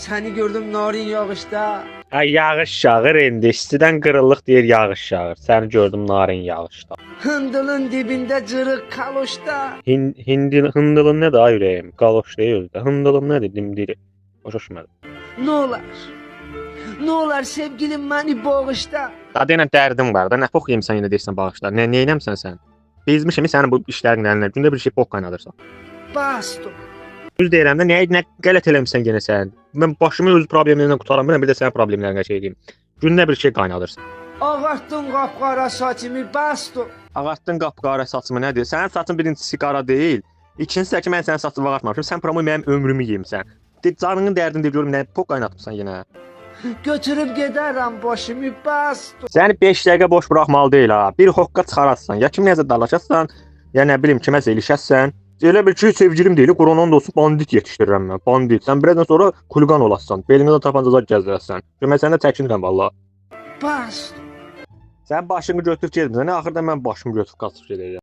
Seni gördüm narin yağışta. Ay yağış yağır indi. İstidən qırıllıq deyir yağış yağır. Səni gördüm narin yağışda. Hındılın dibinde cırık kaloşta. Hındılın nə da ürəyim? Qaloş deyil də. Hındılın nədir dimdiri? Başa düşmədim. Ne olar? Ne olar sevgilim beni boğuşta. Daha deyən dərdim var da. Nə poxuyum sən yenə deyirsən bağışlar. Nə neynəmsən sən? Bezmişəm sənin bu işlərin əlinə. Gündə bir şey pox qaynadırsan. Bastım. Düz deyirəm də nə qələt eləmisən yenə sən. Mən başımı öz problemlərindən qutaramıram, bir də sənin problemlərinə şey edeyim. Gündə bir şey qaynadırsan. Ağarttın qapqara saçımı bastım. Ağartdın qapqara saçımı nədir? Sənin saçın birincisi qara deyil. İkincisi də ki mən sənin saçını ağartmamışam. Sən promo mənim ömrümü yeyimsən. Canının dərdini görüm nə pox qaynatmısan yenə. Götürüp giderim başımı bastım. Səni 5 dəqiqə boş buraxmalı deyil ha. Bir hoqqa çıxararsan, ya kimləsə dalaşasan, ya nə bilim kiməsə ilişəsən. Elə bil ki, sevgilim deyil, Qur'anın da olsun bandit yetişdirirəm mən. Bandit. Sən birazdan sonra kulqan olasan. Belinizə tapancaza gəzdirəsən. Mən səndən çəkinirəm valla. Bastım. Sən başını götürüb getmirsən. Axırda mən başımı götürüb qaçıb gedəcəm.